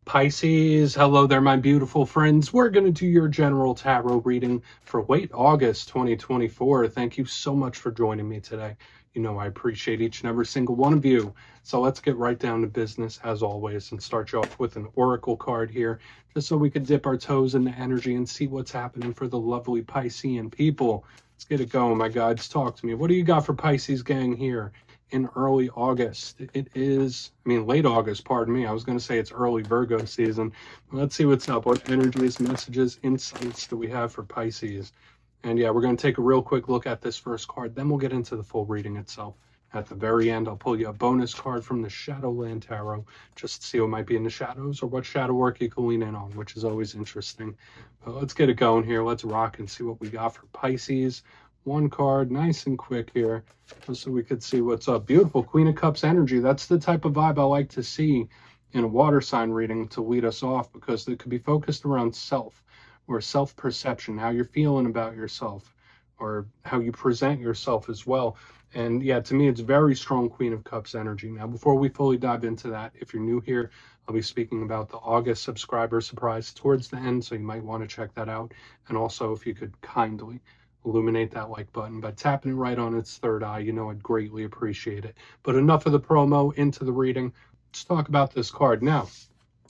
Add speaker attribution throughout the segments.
Speaker 1: Pisces, hello there, my beautiful friends. We're going to do your general tarot reading for late August 2024. Thank you so much for joining me today. You know, I appreciate each and every single one of you. So let's get right down to business as always and start you off with an oracle card here, just so we could dip our toes in the energy and see what's happening for the lovely Piscean people. Let's get it going, my guides. Talk to me. What do you got for Pisces gang here in early August? It is, late August, pardon me. I was going to say it's early Virgo season. Let's see what's up. What energies, messages, insights do we have for Pisces? And yeah, we're going to take a real quick look at this first card. Then we'll get into the full reading itself. At the very end, I'll pull you a bonus card from the Shadowland Tarot, just to see what might be in the shadows or what shadow work you can lean in on, which is always interesting. But let's get it going here. Let's rock and see what we got for Pisces. One card, nice and quick here, just so we could see what's up. Beautiful Queen of Cups energy. That's the type of vibe I like to see in a water sign reading to lead us off, because it could be focused around self or self-perception, how you're feeling about yourself or how you present yourself as well. And yeah, to me, it's very strong Queen of Cups energy. Now, before we fully dive into that, if you're new here, I'll be speaking about the August subscriber surprise towards the end, so you might want to check that out. And also, if you could kindly illuminate that like button by tapping it right on its third eye, you know I'd greatly appreciate it. But enough of the promo, into the reading. Let's talk about this card. Now,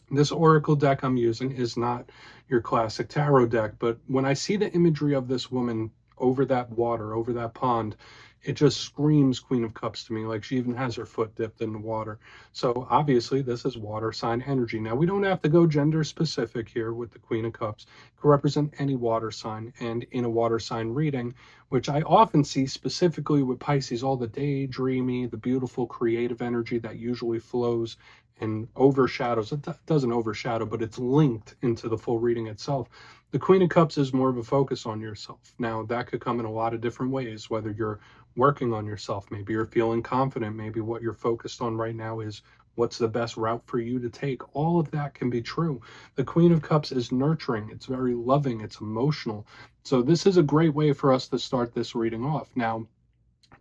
Speaker 1: this oracle deck I'm using is not your classic tarot deck, but when I see the imagery of this woman over that water, over that pond, it just screams Queen of Cups to me. Like she even has her foot dipped in the water. So obviously this is water sign energy. Now we don't have to go gender specific here with the Queen of Cups. It can represent any water sign, and in a water sign reading, which I often see specifically with Pisces, all the daydreamy, the beautiful creative energy that usually flows and overshadows. It doesn't overshadow, but it's linked into the full reading itself. The Queen of Cups is more of a focus on yourself. Now, that could come in a lot of different ways, whether you're working on yourself, maybe you're feeling confident, maybe what you're focused on right now is what's the best route for you to take. All of that can be true. The Queen of Cups is nurturing. It's very loving. It's emotional. So this is a great way for us to start this reading off. Now,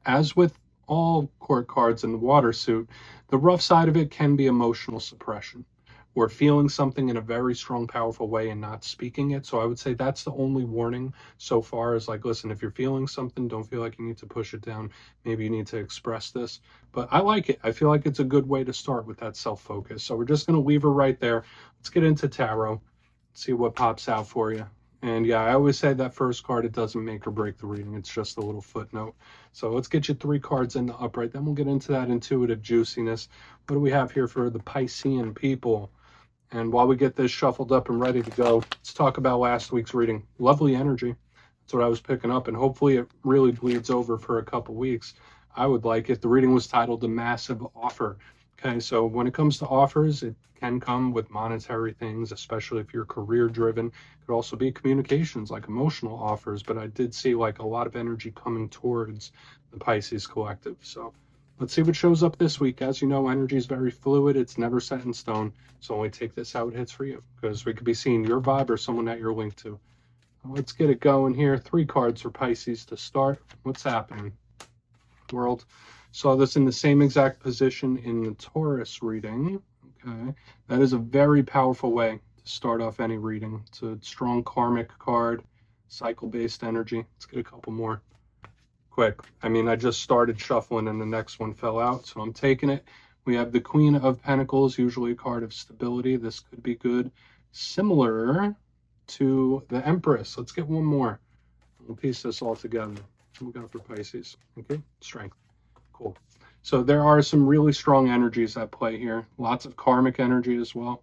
Speaker 1: as with all court cards in the water suit, the rough side of it can be emotional suppression, or feeling something in a very strong, powerful way and not speaking it. So I would say that's the only warning so far, is like, listen, if you're feeling something, don't feel like you need to push it down. Maybe you need to express this. But I like it. I feel like it's a good way to start with that self-focus. So we're just going to leave her right there. Let's get into tarot, see what pops out for you. And yeah, I always say that first card, it doesn't make or break the reading. It's just a little footnote. So let's get you 3 cards in the upright. Then we'll get into that intuitive juiciness. What do we have here for the Piscean people? And while we get this shuffled up and ready to go, let's talk about last week's reading. Lovely energy. That's what I was picking up, and hopefully it really bleeds over for a couple weeks. I would like it. The reading was titled The Massive Offer. Okay, so when it comes to offers, it can come with monetary things, especially if you're career driven. It could also be communications, like emotional offers, but I did see like a lot of energy coming towards the Pisces collective. So let's see what shows up this week. As you know, energy is very fluid. It's never set in stone. So only take this how it hits for you, because we could be seeing your vibe or someone that you're linked to. Let's get it going here. 3 cards for Pisces to start. What's happening? World. Saw this in the same exact position in the Taurus reading. Okay. That is a very powerful way to start off any reading. It's a strong karmic card, cycle-based energy. Let's get a couple more. Quick. I just started shuffling and the next one fell out, so I'm taking it. We have the Queen of Pentacles, usually a card of stability. This could be good. Similar to the Empress. Let's get one more. We'll piece this all together. What we got for Pisces? Okay, strength. Cool. So there are some really strong energies at play here. Lots of karmic energy as well,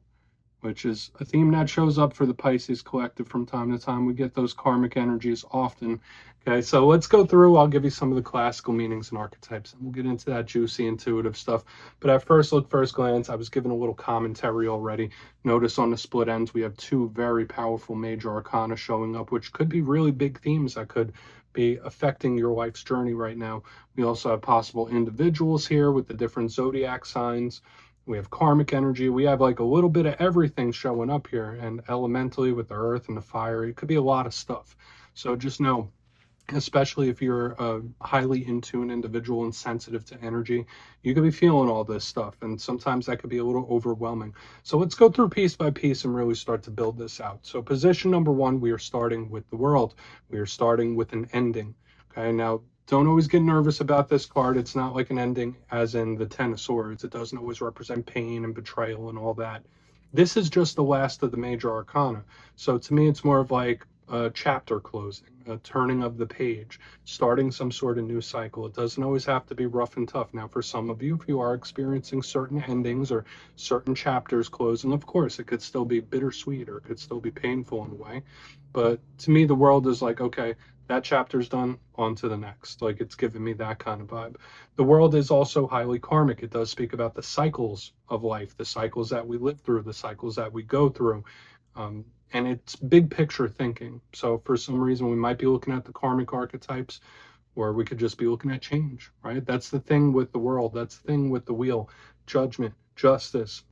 Speaker 1: which is a theme that shows up for the Pisces collective from time to time. We get those karmic energies often. Okay, so let's go through. I'll give you some of the classical meanings and archetypes, and we'll get into that juicy, intuitive stuff. But at first look, first glance, I was given a little commentary already. Notice on the split ends, we have 2 very powerful major arcana showing up, which could be really big themes that could be affecting your life's journey right now. We also have possible individuals here with the different zodiac signs. We have karmic energy. We have like a little bit of everything showing up here, and elementally with the earth and the fire. It could be a lot of stuff. So just know especially if you're a highly in tune individual and sensitive to energy. You could be feeling all this stuff, and sometimes that could be a little overwhelming. So let's go through piece by piece and really start to build this out. So position number one, we are starting with the world. We are starting with an ending. Okay, now don't always get nervous about this card. It's not like an ending as in the Ten of Swords. It doesn't always represent pain and betrayal and all that. This is just the last of the major arcana. So to me, it's more of like a chapter closing, a turning of the page, starting some sort of new cycle. It doesn't always have to be rough and tough. Now, for some of you, if you are experiencing certain endings or certain chapters closing, of course, it could still be bittersweet or it could still be painful in a way. But to me, the world is like, okay, that chapter's done, on to the next. Like, it's giving me that kind of vibe. The world is also highly karmic. It does speak about the cycles of life, the cycles that we live through, the cycles that we go through. And it's big picture thinking. So for some reason, we might be looking at the karmic archetypes, or we could just be looking at change, right? That's the thing with the world. That's the thing with the wheel. Judgment, justice,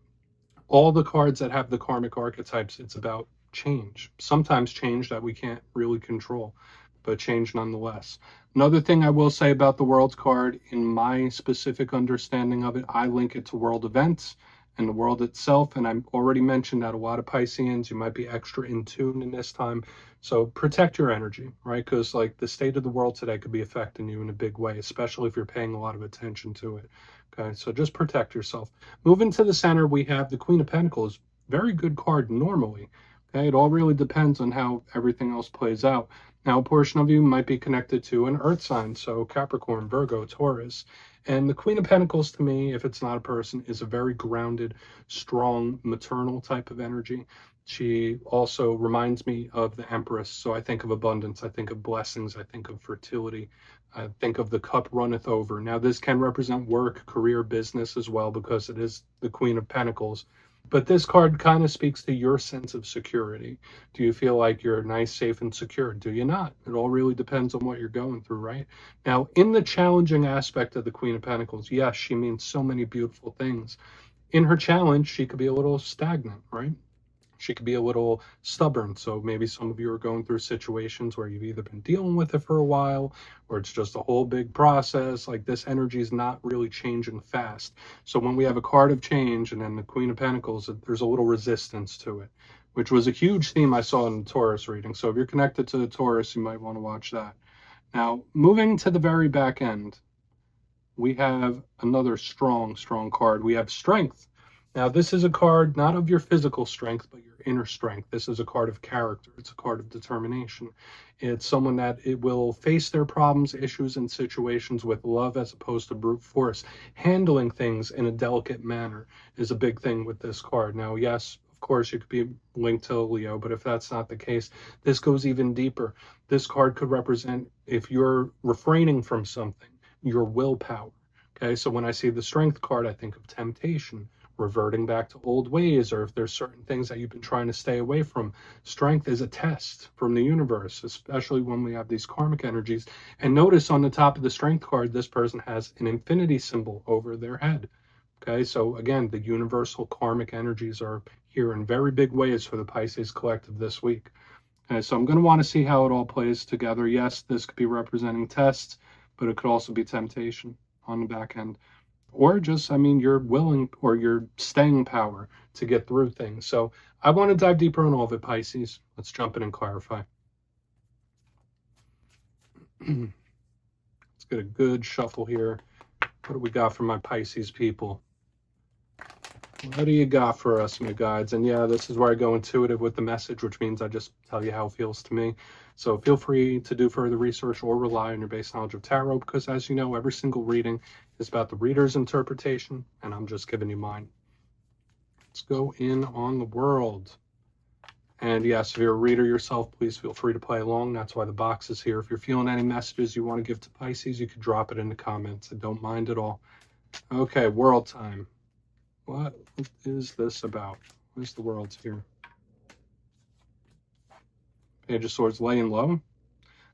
Speaker 1: all the cards that have the karmic archetypes, it's about change. Sometimes change that we can't really control, but change nonetheless. Another thing I will say about the world card, in my specific understanding of it, I link it to world events and the world itself. And I already mentioned that a lot of Pisceans, you might be extra in tune in this time. So protect your energy, right? Because like the state of the world today could be affecting you in a big way, especially if you're paying a lot of attention to it. Okay, so just protect yourself. Moving to the center, we have the Queen of Pentacles. Very good card normally. Okay, it all really depends on how everything else plays out. Now, a portion of you might be connected to an earth sign, so Capricorn, Virgo, Taurus. And the Queen of Pentacles, to me, if it's not a person, is a very grounded, strong, maternal type of energy. She also reminds me of the Empress. So I think of abundance, I think of blessings, I think of fertility. I think of the cup runneth over. Now, this can represent work, career, business as well, because it is the Queen of Pentacles. But this card kind of speaks to your sense of security. Do you feel like you're nice, safe, and secure? Do you not? It all really depends on what you're going through, right? Now, in the challenging aspect of the Queen of Pentacles, yes, she means so many beautiful things. In her challenge, she could be a little stagnant, right? She could be a little stubborn. So maybe some of you are going through situations where you've either been dealing with it for a while, or it's just a whole big process. Like this energy is not really changing fast. So when we have a card of change and then the Queen of Pentacles, there's a little resistance to it, which was a huge theme I saw in the Taurus reading. So if you're connected to the Taurus, you might want to watch that. Now, moving to the very back end, we have another strong card. We have Strength. Now, this is a card not of your physical strength, but your inner strength. This is a card of character. It's a card of determination. It's someone that it will face their problems, issues, and situations with love as opposed to brute force. Handling things in a delicate manner is a big thing with this card. Now, yes, of course, you could be linked to Leo, but if that's not the case, this goes even deeper. This card could represent, if you're refraining from something, your willpower. Okay, so when I see the Strength card, I think of temptation, reverting back to old ways, or if there's certain things that you've been trying to stay away from. Strength is a test from the universe, especially when we have these karmic energies. And notice on the top of the Strength card, this person has an infinity symbol over their head. Okay, so again, the universal karmic energies are here in very big ways for the Pisces collective this week. Okay, so I'm going to want to see how it all plays together. Yes, this could be representing tests, but it could also be temptation on the back end. Or just, I mean, your willing or your staying power to get through things. So I want to dive deeper on all of it, Pisces. Let's jump in and clarify. Let's get a good shuffle here. What do we got for my Pisces people? What do you got for us, my guides? And yeah, this is where I go intuitive with the message, which means I just tell you how it feels to me. So feel free to do further research or rely on your base knowledge of tarot, because as you know, every single reading is about the reader's interpretation, and I'm just giving you mine. Let's go in on the world. And yes, if you're a reader yourself, please feel free to play along. That's why the box is here. If you're feeling any messages you want to give to Pisces, you can drop it in the comments. I don't mind at all. Okay, world time. What is this about? Where's the world here? Page of Swords, laying low.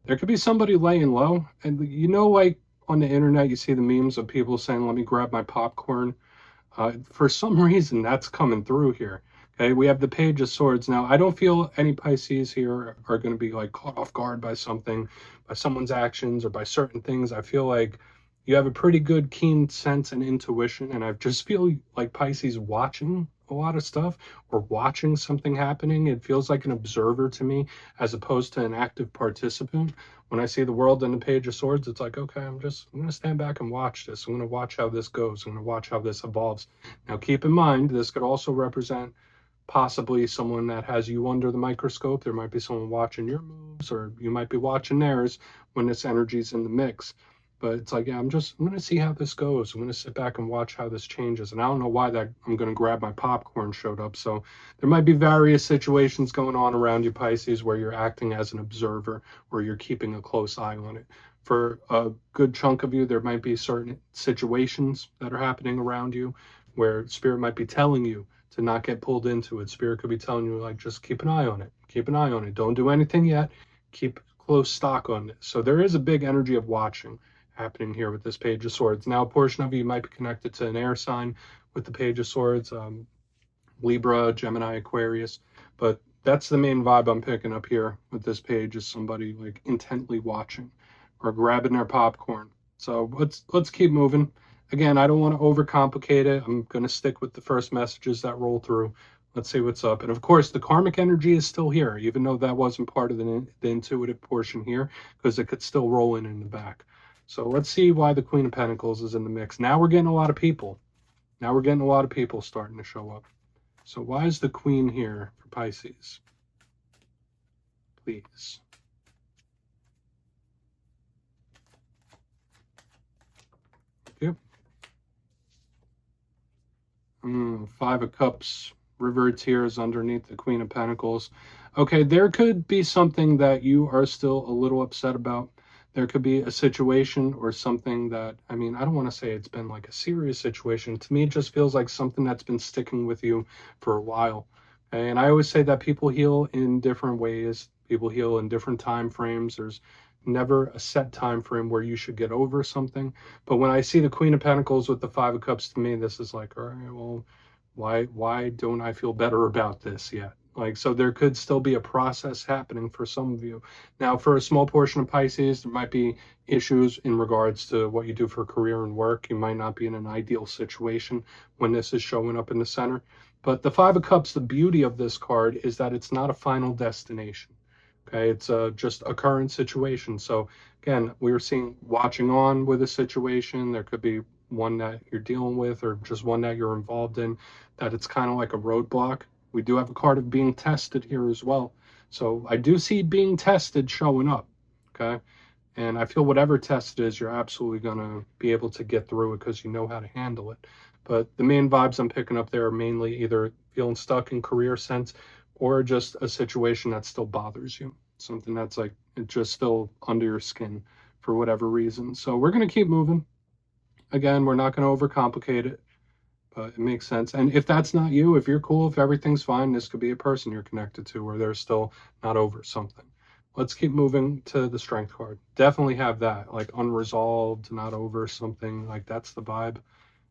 Speaker 1: There could be somebody laying low. And you know, like on the internet, you see the memes of people saying, let me grab my popcorn. For some reason, that's coming through here. Okay, we have the Page of Swords. Now, I don't feel any Pisces here are going to be like caught off guard by something, by someone's actions or by certain things. I feel like you have a pretty good keen sense and intuition, and I just feel like Pisces watching a lot of stuff or watching something happening. It feels like an observer to me as opposed to an active participant. When I see the world in the Page of Swords, it's like, okay, I'm going to stand back and watch this. I'm going to watch how this goes. I'm going to watch how this evolves. Now, keep in mind, this could also represent possibly someone that has you under the microscope. There might be someone watching your moves, or you might be watching theirs when this energy's in the mix. But it's like, yeah, I'm going to see how this goes. I'm going to sit back and watch how this changes. And I don't know why that I'm going to grab my popcorn showed up. So there might be various situations going on around you, Pisces, where you're acting as an observer or you're keeping a close eye on it. For a good chunk of you, there might be certain situations that are happening around you where Spirit might be telling you to not get pulled into it. Spirit could be telling you, like, just keep an eye on it. Keep an eye on it. Don't do anything yet. Keep close stock on this. So there is a big energy of watching happening here with this Page of Swords. Now, a portion of you might be connected to an air sign with the Page of Swords, Libra, Gemini, Aquarius. But that's the main vibe I'm picking up here with this page, is somebody like intently watching or grabbing their popcorn. So let's keep moving. Again, I don't want to overcomplicate it. I'm going to stick with the first messages that roll through. Let's see what's up. And of course, the karmic energy is still here, even though that wasn't part of the intuitive portion here, because it could still roll in the back. So let's see why the Queen of Pentacles is in the mix. Now we're getting a lot of people. Now we're getting a lot of people starting to show up. So why is the Queen here for Pisces? Please. Thank you. Five of Cups, River of Tears underneath the Queen of Pentacles. Okay, there could be something that you are still a little upset about. There could be a situation or something that, I mean, I don't want to say it's been like a serious situation. To me, it just feels like something that's been sticking with you for a while. Okay? And I always say that people heal in different ways. People heal in different time frames. There's never a set time frame where you should get over something. But when I see the Queen of Pentacles with the Five of Cups, to me, this is like, all right, well, why don't I feel better about this yet? Like, so there could still be a process happening for some of you. Now, for a small portion of Pisces, there might be issues in regards to what you do for career and work. You might not be in an ideal situation when this is showing up in the center. But the Five of Cups, the beauty of this card is that it's not a final destination. Okay, it's just a current situation. So again, we were seeing watching on with a situation. There could be one that you're dealing with or just one that you're involved in, that it's kind of like a roadblock. We do have a card of being tested here as well. So I do see being tested showing up, okay? And I feel whatever test it is, you're absolutely going to be able to get through it because you know how to handle it. But the main vibes I'm picking up there are mainly either feeling stuck in career sense or just a situation that still bothers you. Something that's like, it's just still under your skin for whatever reason. So we're going to keep moving. Again, we're not going to overcomplicate it. But it makes sense. And if that's not you, if you're cool, if everything's fine, this could be a person you're connected to where they're still not over something. Let's keep moving to the Strength card. Definitely have that, like unresolved, not over something. Like that's the vibe.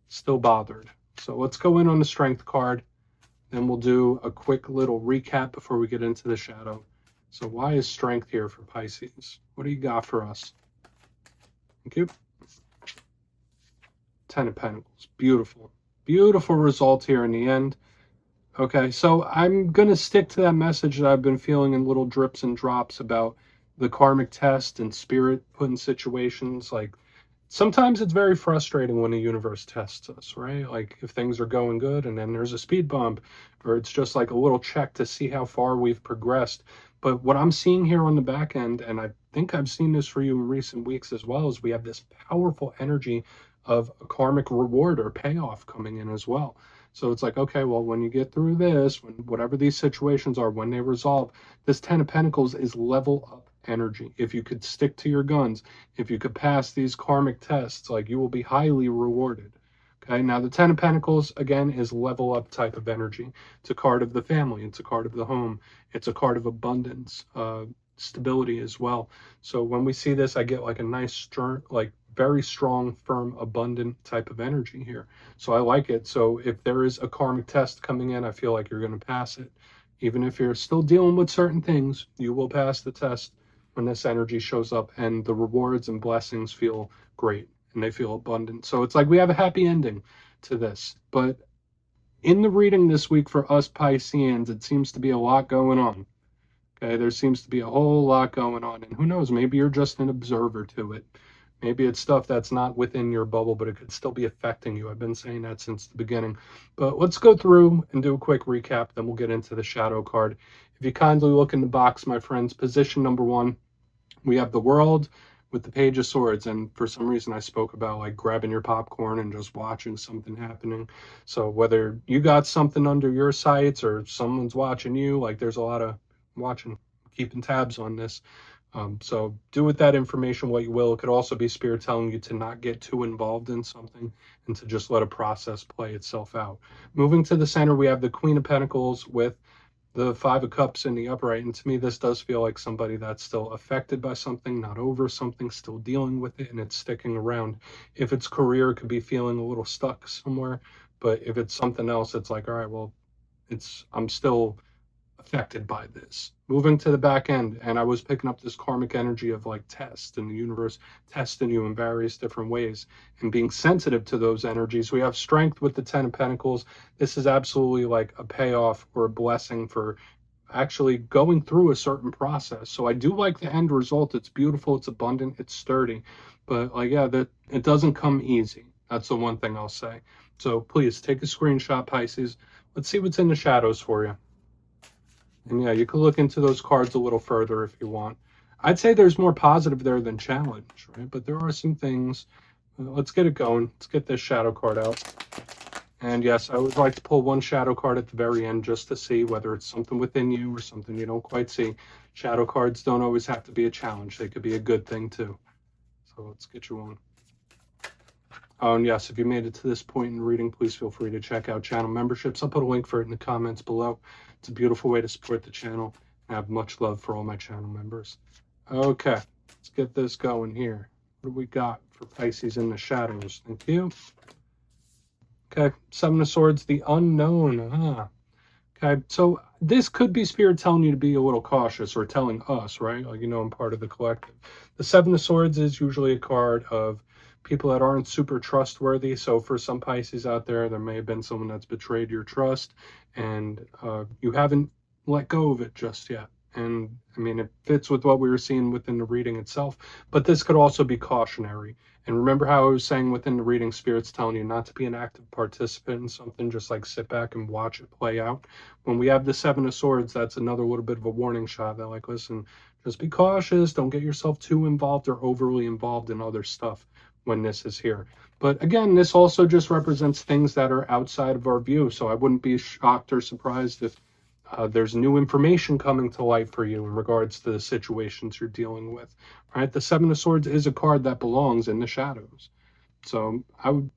Speaker 1: Still bothered. So let's go in on the Strength card. Then we'll do a quick little recap before we get into the shadow. So why is Strength here for Pisces? What do you got for us? Thank you. Ten of Pentacles. Beautiful. Beautiful result here in the end. Okay, so I'm going to stick to that message that I've been feeling in little drips and drops about the karmic test and spirit put in situations. Like, sometimes it's very frustrating when the universe tests us, right? Like, if things are going good and then there's a speed bump, or it's just like a little check to see how far we've progressed. But what I'm seeing here on the back end, and I think I've seen this for you in recent weeks as well, is we have this powerful energy of a karmic reward or payoff coming in as well. So it's like, okay, well, when you get through this, when whatever these situations are, when they resolve, this Ten of Pentacles is level up energy. If you could stick to your guns, if you could pass these karmic tests, like you will be highly rewarded. Okay, now the Ten of Pentacles, again, is level up type of energy. It's a card of the family. It's a card of the home. It's a card of abundance, stability as well. So when we see this, I get like a nice, like very strong, firm, abundant type of energy here. So I like it. So if there is a karmic test coming in, I feel like you're going to pass it. Even if you're still dealing with certain things, you will pass the test when this energy shows up, and the rewards and blessings feel great and they feel abundant. So it's like we have a happy ending to this. But in the reading this week for us Pisceans, it seems to be a lot going on. Okay, there seems to be a whole lot going on, and who knows, maybe you're just an observer to it. Maybe it's stuff that's not within your bubble, but it could still be affecting you. I've been saying that since the beginning. But let's go through and do a quick recap, then we'll get into the shadow card. If you kindly look in the box, my friends, position number 1, we have the World with the Page of Swords, and for some reason I spoke about like grabbing your popcorn and just watching something happening. So whether you got something under your sights or someone's watching you, like there's a lot of watching, keeping tabs on this. So do with that information what you will. It could also be Spirit telling you to not get too involved in something and to just let a process play itself out. Moving to the center, we have the Queen of Pentacles with the 5 of Cups in the upright. And to me, this does feel like somebody that's still affected by something, not over something, still dealing with it, and it's sticking around. If it's career, it could be feeling a little stuck somewhere. But if it's something else, it's like, all right, well, I'm still affected by this. Moving to the back end, and I was picking up this karmic energy of like test and the universe testing you in various different ways and being sensitive to those energies. We have Strength with the 10 of Pentacles. This is absolutely like a payoff or a blessing for actually going through a certain process. So I do like the end result. It's beautiful, it's abundant, it's sturdy, but like, yeah, that it doesn't come easy. That's the one thing I'll say. So please take a screenshot, Pisces. Let's see what's in the shadows for you. And yeah, you can look into those cards a little further if you want. I'd say there's more positive there than challenge, right? But there are some things. Let's get it going. Let's get this shadow card out. And yes, I would like to pull one shadow card at the very end just to see whether it's something within you or something you don't quite see. Shadow cards don't always have to be a challenge. They could be a good thing too. So let's get you one. Oh, and yes, if you made it to this point in the reading, please feel free to check out channel memberships. I'll put a link for it in the comments below. It's a beautiful way to support the channel. I have much love for all my channel members. Okay, let's get this going here. What do we got for Pisces in the shadows? Thank you. Okay, 7 of Swords, the unknown. Okay, so this could be Spirit telling you to be a little cautious, or telling us, right? Like, you know, I'm part of the collective. The 7 of Swords is usually a card of people that aren't super trustworthy. So for some Pisces out there, there may have been someone that's betrayed your trust and you haven't let go of it just yet. And I mean, it fits with what we were seeing within the reading itself, but this could also be cautionary. And remember how I was saying within the reading, Spirit's telling you not to be an active participant in something, just like sit back and watch it play out. When we have the 7 of Swords, that's another little bit of a warning shot that like, listen, just be cautious. Don't get yourself too involved or overly involved in other stuff when this is here. But again, this also just represents things that are outside of our view. So I wouldn't be shocked or surprised if there's new information coming to light for you in regards to the situations you're dealing with, right? The 7 of Swords is a card that belongs in the shadows. So I would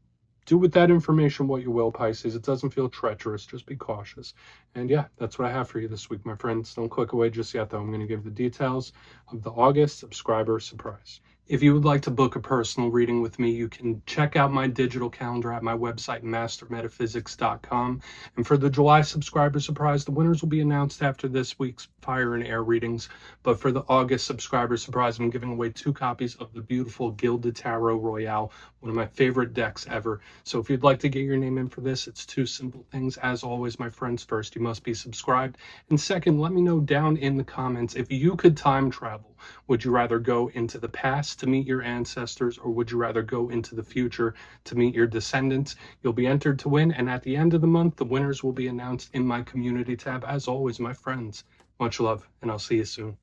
Speaker 1: do with that information what you will, Pisces. It doesn't feel treacherous. Just be cautious. And yeah, that's what I have for you this week, my friends. Don't click away just yet, though. I'm going to give the details of the August subscriber surprise. If you would like to book a personal reading with me, you can check out my digital calendar at my website, mastermetaphysics.com. And for the July subscriber surprise, the winners will be announced after this week's Fire and Air readings. But for the August subscriber surprise, I'm giving away 2 copies of the beautiful Gilded Tarot Royale, one of my favorite decks ever. So if you'd like to get your name in for this, it's 2 simple things. As always, my friends, first, you must be subscribed. And second, let me know down in the comments, if you could time travel, would you rather go into the past to meet your ancestors, or would you rather go into the future to meet your descendants? You'll be entered to win, and at the end of the month, the winners will be announced in my community tab. As always, my friends, much love, and I'll see you soon.